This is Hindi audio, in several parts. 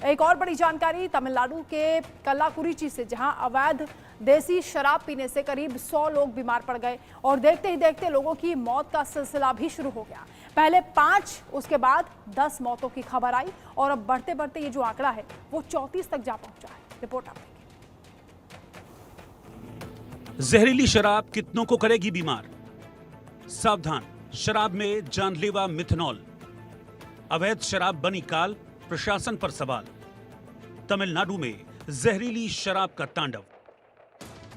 एक और बड़ी जानकारी तमिलनाडु के कल्लाकुरिची से, जहां अवैध देसी शराब पीने से करीब 100 लोग बीमार पड़ गए और देखते ही देखते लोगों की मौत का सिलसिला भी शुरू हो गया। पहले 5, उसके बाद 10 मौतों की खबर आई और अब बढ़ते बढ़ते ये जो आंकड़ा है वो 34 तक जा पहुंचा है। रिपोर्ट आप देखिए। जहरीली शराब कितनों को करेगी बीमार? सावधान, शराब में जानलेवा मिथेनॉल। अवैध शराब बनी काल, प्रशासन पर सवाल। तमिलनाडु में जहरीली शराब का तांडव।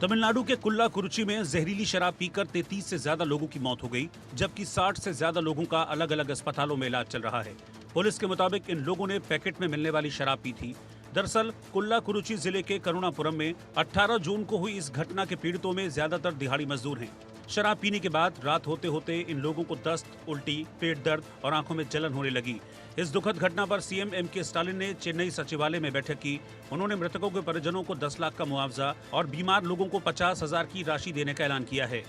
तमिलनाडु के कुल्लाकुरुची में जहरीली शराब पीकर 33 से ज्यादा लोगों की मौत हो गई, जबकि 60 से ज्यादा लोगों का अलग अलग अस्पतालों में इलाज चल रहा है। पुलिस के मुताबिक इन लोगों ने पैकेट में मिलने वाली शराब पी थी। दरअसल कुल्लाकुरुची जिले के करुणापुरम में 18 जून को हुई इस घटना के पीड़ितों में ज्यादातर दिहाड़ी मजदूर हैं। शराब पीने के बाद रात होते होते इन लोगों को दस्त, उल्टी, पेट दर्द और आंखों में जलन होने लगी। इस दुखद घटना पर सीएम एमके स्टालिन ने चेन्नई सचिवालय में बैठक की। उन्होंने मृतकों के परिजनों को 10 लाख का मुआवजा और बीमार लोगों को 50,000 की राशि देने का ऐलान किया है।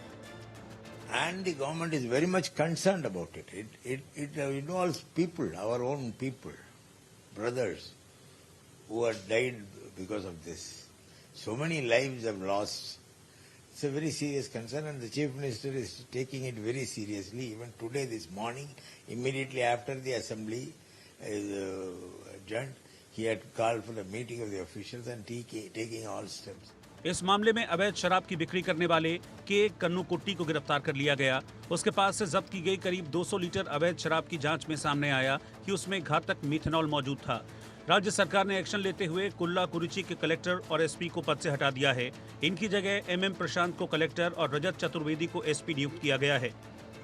And the government is very much concerned about it. It involves people, our own people, brothers who have died because of this. So many lives have lost. It's a very serious concern, and the Chief Minister is taking it very seriously. Even today, this morning, immediately after the Assembly is adjourned, he had called for a meeting of the officials and taking all steps. इस मामले में अवैध शराब की बिक्री करने वाले के कन्नुकुट्टी को गिरफ्तार कर लिया गया। उसके पास से जब्त की गई करीब 200 लीटर अवैध शराब की जांच में सामने आया कि उसमें घातक मिथेनॉल मौजूद था। राज्य सरकार ने एक्शन लेते हुए कुल्लाकुरुची के कलेक्टर और एसपी को पद से हटा दिया है। इनकी जगह एमएम प्रशांत को कलेक्टर और रजत चतुर्वेदी को एसपी नियुक्त किया गया है।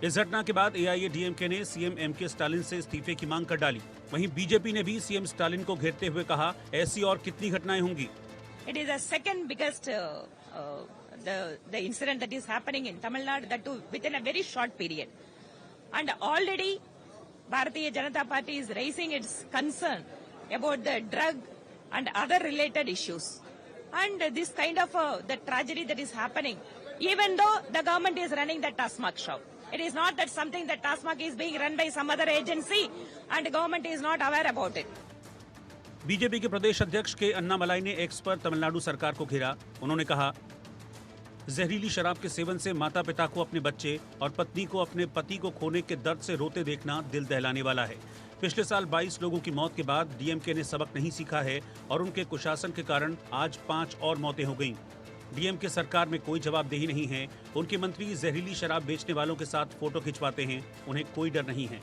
इस घटना के बाद एआईएडीएमके ने सीएम एमके स्टालिन से इस्तीफे की मांग कर डाली। वहीं बीजेपी ने भी सीएम स्टालिन को घेरते हुए कहा, ऐसी और कितनी घटनाएं होंगी। It is the second biggest the incident that is happening in Tamil Nadu, that too within a very short period. And already Bharatiya Janata Party is raising its concern about the drug and other related issues. And this kind of the tragedy that is happening, even though the government is running the TASMAC shop. It is not that something that TASMAC is being run by some other agency and the government is not aware about it. BJP के प्रदेश अध्यक्ष के अन्नामलाई ने एक्स पर तमिलनाडु सरकार को घेरा। उन्होंने कहा, जहरीली शराब के सेवन से माता पिता को अपने बच्चे और पत्नी को अपने पति को खोने के दर्द से रोते देखना दिल दहलाने वाला है। पिछले साल 22 लोगों की मौत के बाद डीएमके ने सबक नहीं सीखा है और उनके कुशासन के कारण आज 5 और मौतें हो गईं। डीएमके सरकार में कोई जवाबदेही नहीं है। उनके मंत्री जहरीली शराब बेचने वालों के साथ फोटो खिंचवाते हैं, उन्हें कोई डर नहीं है।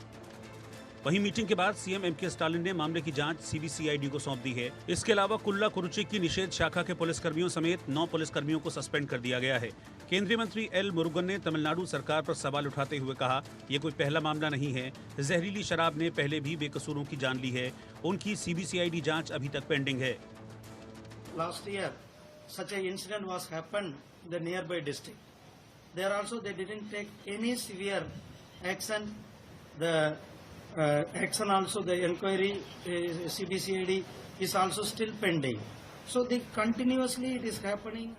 वहीं मीटिंग के बाद सीएम एमके स्टालिन ने मामले की जांच सीबीसीआईडी को सौंप दी है। इसके अलावा कुल्लाकुरुची की निषेध शाखा के पुलिसकर्मियों समेत 9 पुलिसकर्मियों को सस्पेंड कर दिया गया है। केंद्रीय मंत्री एल मुरुगन ने तमिलनाडु सरकार पर सवाल उठाते हुए कहा, ये कोई पहला मामला नहीं है। जहरीली शराब ने पहले भी बेकसूरों की जान ली है। उनकी सीबीसीआईडी जांच अभी तक पेंडिंग है। Last year, such an incident was happened in the nearby district. There also they didn't take any severe action. The action also, the inquiry, CBCID is also still pending. So continuously it is happening.